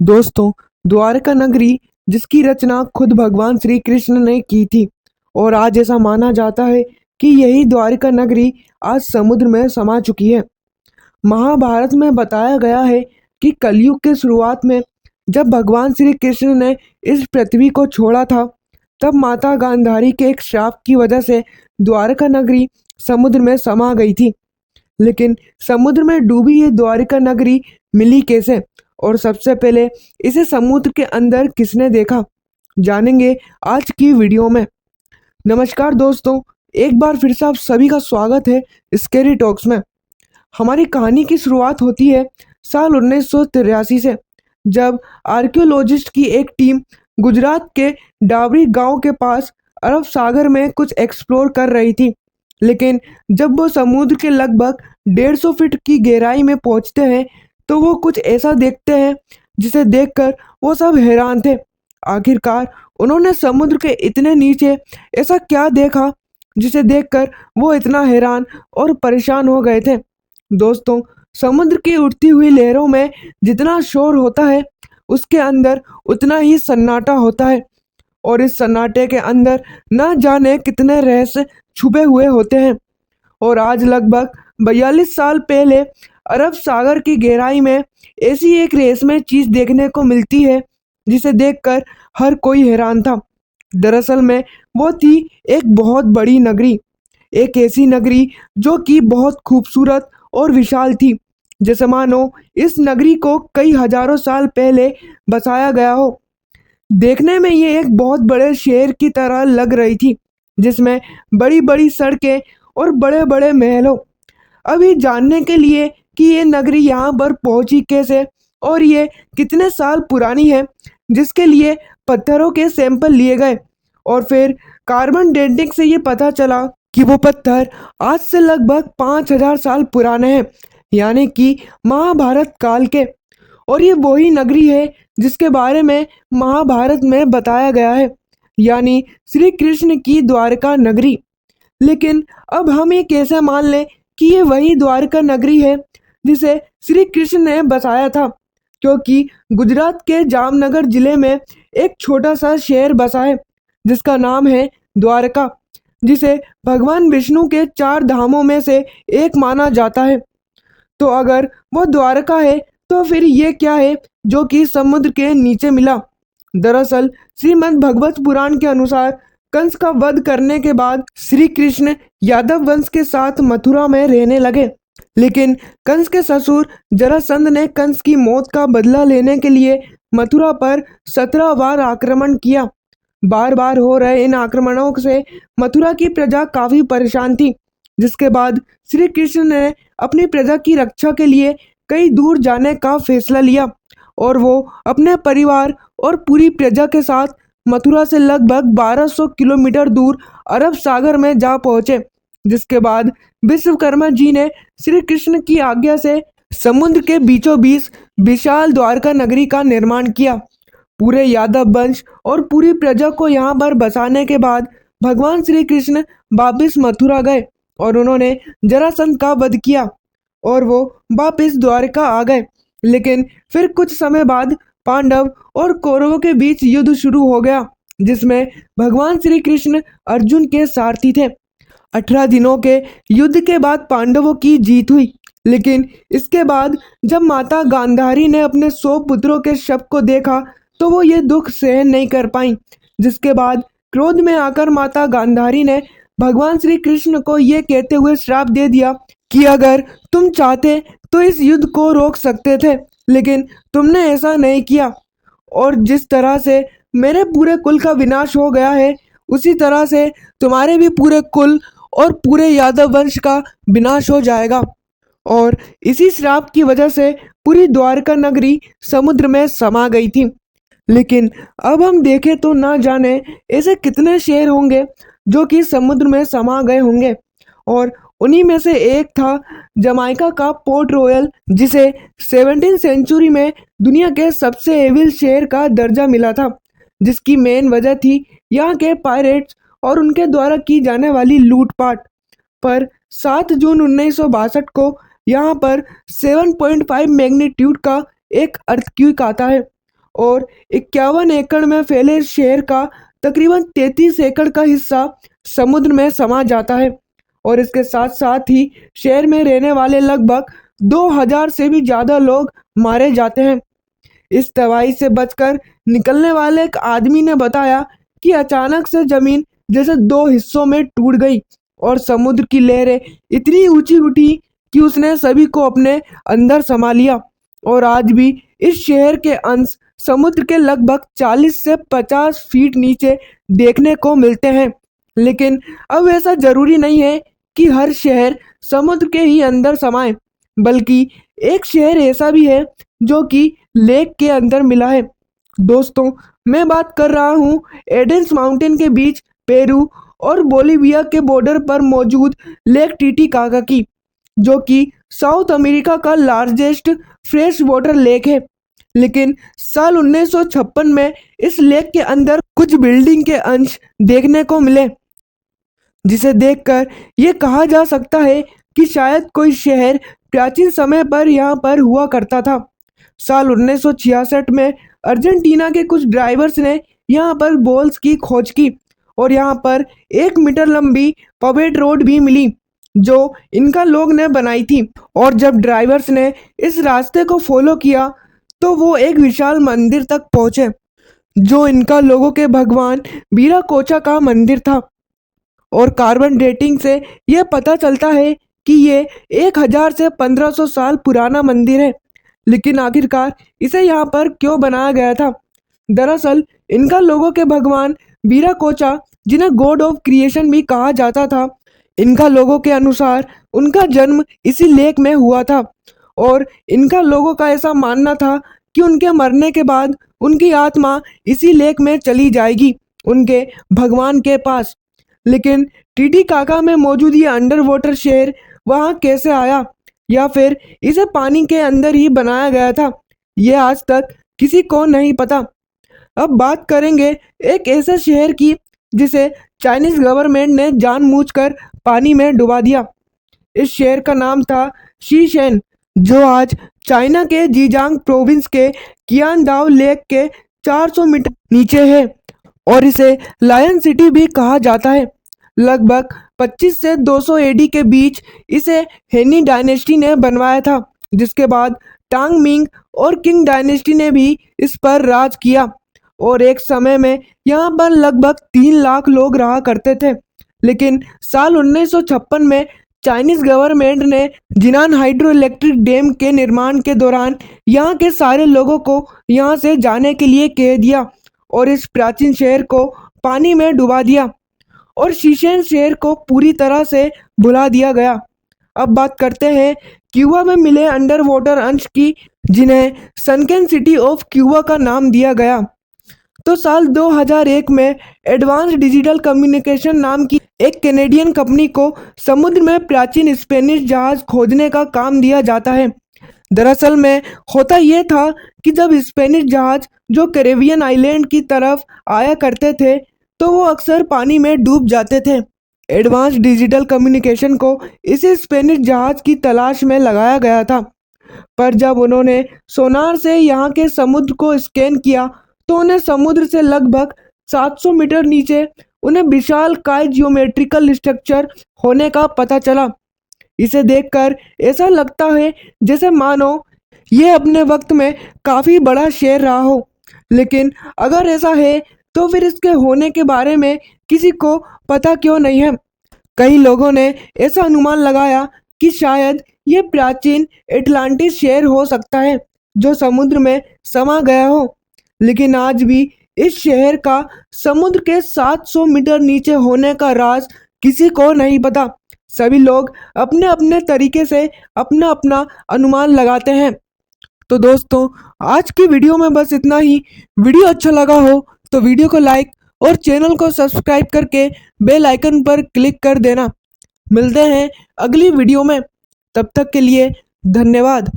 दोस्तों, द्वारका नगरी जिसकी रचना खुद भगवान श्री कृष्ण ने की थी और आज ऐसा माना जाता है कि यही द्वारका नगरी आज समुद्र में समा चुकी है। महाभारत में बताया गया है कि कलयुग के शुरुआत में जब भगवान श्री कृष्ण ने इस पृथ्वी को छोड़ा था, तब माता गांधारी के एक श्राप की वजह से द्वारका नगरी समुद्र में समा गई थी। लेकिन समुद्र में डूबी ये द्वारका नगरी मिली कैसे और सबसे पहले इसे समुद्र के अंदर किसने देखा, जानेंगे आज की वीडियो में। नमस्कार दोस्तों, एक बार फिर से आप सभी का स्वागत है स्केरी टॉक्स में। हमारी कहानी की शुरुआत होती है साल 1983 से, जब आर्कियोलॉजिस्ट की एक टीम गुजरात के डाबरी गांव के पास अरब सागर में कुछ एक्सप्लोर कर रही थी। लेकिन जब वो समुद्र के लगभग 150 फीट की गहराई में पहुंचते हैं तो वो कुछ ऐसा देखते हैं जिसे देखकर वो सब हैरान थे। आखिरकार उन्होंने समुद्र के इतने नीचे ऐसा क्या देखा जिसे देखकर वो इतना हैरान और परेशान हो गए थे। दोस्तों, समुद्र की उठती हुई लहरों में जितना शोर होता है उसके अंदर उतना ही सन्नाटा होता है, और इस सन्नाटे के अंदर न जाने कितने रहस्य छुपे हुए होते हैं। और आज लगभग 42 साल पहले अरब सागर की गहराई में ऐसी एक रहस्यमय चीज देखने को मिलती है जिसे देखकर हर कोई हैरान था। दरअसल में वो थी एक बहुत बड़ी नगरी, एक ऐसी नगरी जो कि बहुत खूबसूरत और विशाल थी, जैसे मानो इस नगरी को कई हजारों साल पहले बसाया गया हो। देखने में ये एक बहुत बड़े शहर की तरह लग रही थी, जिसमें बड़ी बड़ी सड़कें और बड़े बड़े महल हो। अभी जानने के लिए कि ये नगरी यहाँ पर पहुंची कैसे और ये कितने साल पुरानी है, जिसके लिए पत्थरों के सैंपल लिए गए और फिर कार्बन डेटिंग से ये पता चला कि वो पत्थर आज से लगभग 5000 साल पुराने हैं, यानी कि महाभारत काल के। और ये वही नगरी है जिसके बारे में महाभारत में बताया गया है, यानी श्री कृष्ण की द्वारका नगरी। लेकिन अब हम ये कैसे मान लें कि ये वही द्वारका नगरी है जिसे श्री कृष्ण ने बसाया था, क्योंकि गुजरात के जामनगर जिले में एक छोटा सा शहर बसा है जिसका नाम है द्वारका, जिसे भगवान विष्णु के 4 धामों में से एक माना जाता है। तो अगर वो द्वारका है तो फिर ये क्या है जो कि समुद्र के नीचे मिला। दरअसल श्रीमद् भगवत पुराण के अनुसार कंस का वध करने के बाद श्री कृष्ण यादव वंश के साथ मथुरा में रहने लगे। लेकिन कंस के ससुर जरासंध ने कंस की मौत का बदला लेने के लिए मथुरा पर 17 बार आक्रमण किया। बार बार हो रहे इन आक्रमणों से मथुरा की प्रजा काफी परेशान थी, जिसके बाद श्री कृष्ण ने अपनी प्रजा की रक्षा के लिए कई दूर जाने का फैसला लिया और वो अपने परिवार और पूरी प्रजा के साथ मथुरा से लगभग 1200 किलोमीटर दूर अरब सागर में जा पहुंचे। जिसके बाद विश्वकर्मा जी ने श्री कृष्ण की आज्ञा से समुद्र के बीचों बीच विशाल द्वारका नगरी का निर्माण किया। पूरे यादव वंश और पूरी प्रजा को यहाँ पर बसाने के बाद भगवान श्री कृष्ण वापिस मथुरा गए और उन्होंने जरासंध का वध किया और वो वापिस द्वारका आ गए। लेकिन फिर कुछ समय बाद पांडव और कौरवों के बीच युद्ध शुरू हो गया, जिसमें भगवान श्री कृष्ण अर्जुन के सारथी थे। 18 दिनों के युद्ध के बाद पांडवों की जीत हुई। लेकिन इसके बाद जब माता गांधारी ने अपने 100 पुत्रों के शव को देखा तो वो ये दुख सहन नहीं कर पाई, जिसके बाद क्रोध में आकर माता गांधारी ने भगवान श्री कृष्ण को ये कहते हुए श्राप दे दिया कि अगर तुम चाहते तो इस युद्ध को रोक सकते थे, लेकिन तुमने ऐसा नहीं किया, और जिस तरह से मेरे पूरे कुल का विनाश हो गया है उसी तरह से तुम्हारे भी पूरे कुल और पूरे यादव वंश का विनाश हो जाएगा। और इसी श्राप की वजह से पूरी द्वारका नगरी समुद्र में समा गई थी। लेकिन अब हम देखें तो ना जाने ऐसे कितने शहर होंगे जो कि समुद्र में समा गए होंगे, और उन्हीं में से एक था जमाइका का पोर्ट रॉयल, जिसे 17वीं सेंचुरी में दुनिया के सबसे एविल शहर का दर्जा मिला था, जिसकी मेन वजह थी यहाँ के पायरेट्स और उनके द्वारा की जाने वाली लूटपाट। पर 7 जून 1962 को यहाँ पर 7.5 मैग्नीट्यूड का एक अर्थक्वेक आता है और 51 एकड़ में फैले इस शहर का तकरीबन 33 एकड़ का हिस्सा समुद्र में समा जाता है और इसके साथ साथ ही शहर में रहने वाले लगभग 2000 से भी ज़्यादा लोग मारे जाते हैं। इस तबाही से बचकर निकलने वाले एक आदमी ने बताया कि अचानक से जमीन जैसे दो हिस्सों में टूट गई और समुद्र की लहरें इतनी ऊंची उठी कि उसने सभी को अपने अंदर समा लिया। और आज भी इस शहर के अंश समुद्र के लगभग 40 से 50 फीट नीचे देखने को मिलते हैं। लेकिन अब ऐसा जरूरी नहीं है कि हर शहर समुद्र के ही अंदर समाये, बल्कि एक शहर ऐसा भी है जो कि लेक के अंदर मिला है। दोस्तों, मैं बात कर रहा हूँ एडेंस माउंटेन के बीच पेरू और बोलीविया के बॉर्डर पर मौजूद लेक टिटिकाका की, जो कि साउथ अमेरिका का लार्जेस्ट फ्रेश वाटर लेक है। लेकिन साल 1956 में इस लेक के अंदर कुछ बिल्डिंग के अंश देखने को मिले, जिसे देखकर ये कहा जा सकता है कि शायद कोई शहर प्राचीन समय पर यहाँ पर हुआ करता था। साल 1966 में अर्जेंटीना के कुछ ड्राइवर्स ने यहाँ पर बोल्स की खोज की और यहाँ पर 1 मीटर लंबी पवेट रोड भी मिली जो इनका लोग ने बनाई थी। और जब ड्राइवर्स ने इस रास्ते को फॉलो किया तो वो एक विशाल मंदिर तक पहुंचे, जो इनका लोगों के भगवान वीराकोचा का मंदिर था। और कार्बन डेटिंग से यह पता चलता है कि ये 1000 से 1500 साल पुराना मंदिर है। लेकिन आखिरकार इसे यहाँ पर क्यों बनाया गया था? दरअसल इनका लोगों के भगवान वीराकोचा, जिन्हें गॉड ऑफ क्रिएशन भी कहा जाता था, इनका लोगों के अनुसार उनका जन्म इसी लेक में हुआ था और इनका लोगों का ऐसा मानना था कि उनके मरने के बाद उनकी आत्मा इसी लेक में चली जाएगी उनके भगवान के पास। लेकिन टिटिकाका में मौजूद ये अंडर वाटर शहर वहाँ कैसे आया, या फिर इसे पानी के अंदर ही बनाया गया था, ये आज तक किसी को नहीं पता। अब बात करेंगे एक ऐसे शहर की जिसे चाइनीज गवर्नमेंट ने जानबूझकर पानी में डुबा दिया। इस शहर का नाम था शीशेन, जो आज चाइना के जीजांग प्रोविंस के कियानदाओ लेक के 400 मीटर नीचे है और इसे लायन सिटी भी कहा जाता है। लगभग 25 से 200 एडी के बीच इसे हेनी डायनेस्टी ने बनवाया था, जिसके बाद टांग मिंग और किंग डायनेस्टी ने भी इस पर राज किया और एक समय में यहाँ पर लगभग 3 लाख लोग रहा करते थे। लेकिन साल 1956 में चाइनीज गवर्नमेंट ने जिनान हाइड्रो इलेक्ट्रिक डैम के निर्माण के दौरान यहाँ के सारे लोगों को यहाँ से जाने के लिए कह दिया और इस प्राचीन शहर को पानी में डुबा दिया और शीशेन शहर को पूरी तरह से भुला दिया गया। अब बात करते हैं क्यूबा में मिले अंडर वाटर अंश की, जिन्हें सनकेन सिटी ऑफ क्यूबा का नाम दिया गया। तो साल 2001 में एडवांस डिजिटल कम्युनिकेशन नाम की एक कैनेडियन कंपनी को समुद्र में प्राचीन स्पेनिश जहाज खोजने का काम दिया जाता है। दरअसल में होता यह था कि जब स्पेनिश जहाज जो कैरेबियन आइलैंड की तरफ आया करते थे तो वो अक्सर पानी में डूब जाते थे। एडवांस डिजिटल कम्युनिकेशन को इसी स्पेनिश जहाज की तलाश में लगाया गया था, पर जब उन्होंने सोनार से यहाँ के समुद्र को स्कैन किया तो उन्हें समुद्र से लगभग 700 मीटर नीचे उन्हें विशाल काय जियोमेट्रिकल स्ट्रक्चर होने का पता चला। इसे देखकर ऐसा लगता है जैसे मानो ये अपने वक्त में काफ़ी बड़ा शहर रहा हो। लेकिन अगर ऐसा है तो फिर इसके होने के बारे में किसी को पता क्यों नहीं है? कई लोगों ने ऐसा अनुमान लगाया कि शायद ये प्राचीन एटलांटिस शहर हो सकता है जो समुद्र में समा गया हो। लेकिन आज भी इस शहर का समुद्र के 700 मीटर नीचे होने का राज किसी को नहीं पता। सभी लोग अपने अपने तरीके से अपना अपना अनुमान लगाते हैं। तो दोस्तों, आज की वीडियो में बस इतना ही। वीडियो अच्छा लगा हो तो वीडियो को लाइक और चैनल को सब्सक्राइब करके बेल आइकन पर क्लिक कर देना। मिलते हैं अगली वीडियो में, तब तक के लिए धन्यवाद।